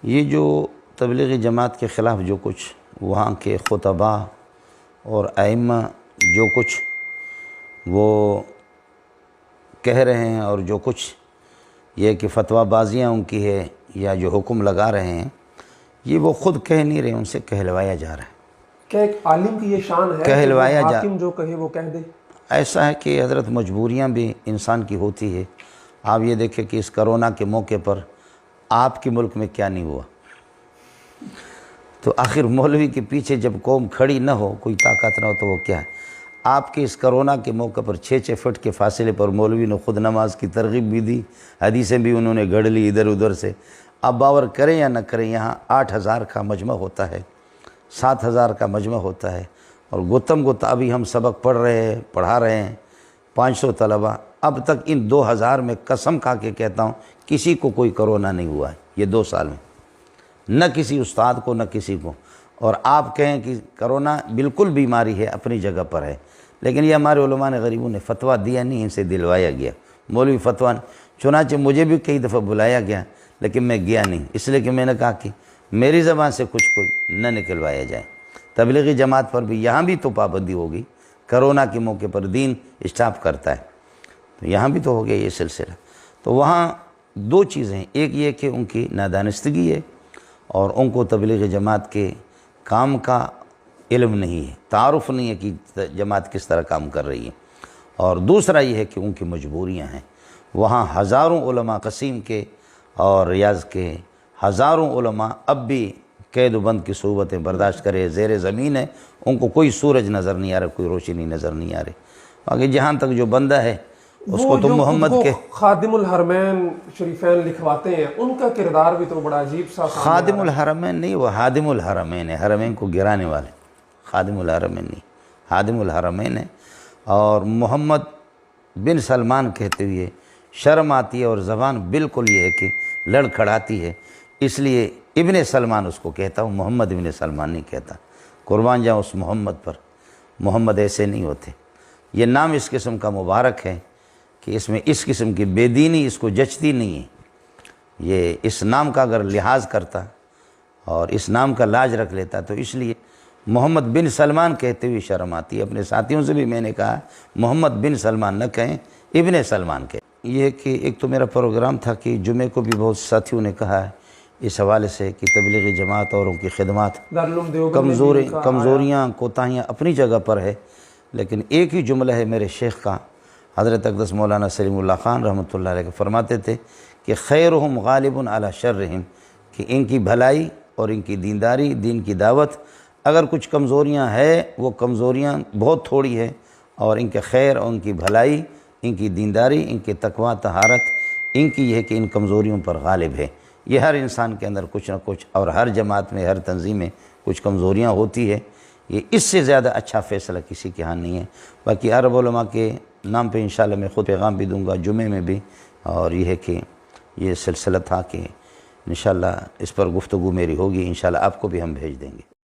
یہ جو تبلیغی جماعت کے خلاف جو کچھ وہاں کے خطباء اور ائمہ جو کچھ وہ کہہ رہے ہیں اور جو کچھ یہ کہ فتویٰ بازیاں ان کی ہے یا جو حکم لگا رہے ہیں، یہ وہ خود کہہ نہیں رہے، ان سے کہلوایا جا رہا ہے۔ کیا ایک عالم کی یہ شان ہے کہلوایا کہ حاکم جو کہے وہ کہہ دے؟ ایسا ہے کہ حضرت مجبوریاں بھی انسان کی ہوتی ہے۔ آپ یہ دیکھیں کہ اس کرونا کے موقع پر آپ کے ملک میں کیا نہیں ہوا، تو آخر مولوی کے پیچھے جب قوم کھڑی نہ ہو، کوئی طاقت نہ ہو، تو وہ کیا ہے؟ آپ کے اس کرونا کے موقع پر 6 فٹ کے فاصلے پر مولوی نے خود نماز کی ترغیب بھی دی، حدیثیں بھی انہوں نے گھڑ لی ادھر ادھر سے۔ آپ باور کریں یا نہ کریں، یہاں 8,000 کا مجمع ہوتا ہے، 7,000 کا مجمع ہوتا ہے، اور گتم گتا ابھی ہم سبق پڑھا رہے ہیں 500 طلبہ۔ اب تک ان 2,000 میں قسم کھا کے کہتا ہوں کسی کو کوئی کرونا نہیں ہوا ہے یہ 2 سال میں، نہ کسی استاد کو نہ کسی کو۔ اور آپ کہیں کہ کرونا بالکل بیماری ہے، اپنی جگہ پر ہے، لیکن یہ ہمارے علماء نے غریبوں نے فتویٰ دیا نہیں، ان سے دلوایا گیا۔ مولوی فتویٰ، چنانچہ مجھے بھی کئی دفعہ بلایا گیا لیکن میں گیا نہیں، اس لیے کہ میں نے کہا کہ میری زبان سے کچھ نہ نکلوایا جائے۔ تبلیغی جماعت پر بھی یہاں بھی تو پابندی ہوگی، کرونا کے موقع پر دین اسٹاپ کرتا ہے، تو یہاں بھی تو ہو گیا یہ سلسلہ۔ تو وہاں 2 چیزیں ہیں، ایک یہ کہ ان کی نادانستگی ہے اور ان کو تبلیغی جماعت کے کام کا علم نہیں ہے، تعارف نہیں ہے کہ جماعت کس طرح کام کر رہی ہے، اور دوسرا یہ ہے کہ ان کی مجبوریاں ہیں۔ وہاں ہزاروں علماء قصیم کے اور ریاض کے ہزاروں علماء اب بھی قید و بند کی صورتیں برداشت کرے زیر زمین ہے، ان کو کوئی سورج نظر نہیں آ رہا، کوئی روشنی نظر نہیں آ رہی۔ باقی جہاں تک جو بندہ ہے اس کو تو محمد کے خادم الحرمین شریفین لکھواتے ہیں، ان کا کردار بھی تو بڑا عجیب سا۔ خادم الحرمین نہیں، وہ حادم الحرمین ہے، حرمین کو گرانے والے، خادم الحرمین نہیں، حادم الحرمین ہے۔ اور محمد بن سلمان کہتے ہوئے شرم آتی ہے اور زبان بالکل یہ ہے کہ لڑکھڑاتی ہے، اس لیے ابن سلمان اس کو کہتا ہوں، محمد ابن سلمان نہیں کہتا۔ قربان جاؤں اس محمد پر، محمد ایسے نہیں ہوتے۔ یہ نام اس قسم کا مبارک ہے کہ اس میں اس قسم کی بے دینی اس کو جچتی نہیں ہے۔ یہ اس نام کا اگر لحاظ کرتا اور اس نام کا لاج رکھ لیتا، تو اس لیے محمد بن سلمان کہتے ہوئے شرم آتی ہے۔ اپنے ساتھیوں سے بھی میں نے کہا محمد بن سلمان نہ کہیں، ابن سلمان کہیں۔ یہ کہ ایک تو میرا پروگرام تھا کہ جمعے کو بھی بہت ساتھیوں نے کہا ہے اس حوالے سے کہ تبلیغی جماعت اور ان کی خدمات کمزوریاں کوتاہیاں اپنی جگہ پر ہے، لیکن ایک ہی جملہ ہے میرے شیخ کا، حضرت اقدس مولانا سلیم اللہ خان رحمۃ اللہ علیہ فرماتے تھے کہ خیرہم غالب علی شرہم، کہ ان کی بھلائی اور ان کی دینداری، دین کی دعوت، اگر کچھ کمزوریاں ہے وہ کمزوریاں بہت تھوڑی ہے، اور ان کے خیر اور ان کی بھلائی، ان کی دینداری، ان کے تقویٰ طہارت، ان کی یہ ہے کہ ان کمزوریوں پر غالب ہے۔ یہ ہر انسان کے اندر کچھ نہ کچھ، اور ہر جماعت میں ہر تنظیم میں کچھ کمزوریاں ہوتی ہے، یہ اس سے زیادہ اچھا فیصلہ کسی کے ہاں نہیں ہے۔ باقی عرب علماء کے نام پہ انشاءاللہ میں خود پیغام بھی دوں گا جمعے میں بھی، اور یہ ہے کہ یہ سلسلہ تھا کہ انشاءاللہ اس پر گفتگو میری ہوگی، انشاءاللہ آپ کو بھی ہم بھیج دیں گے۔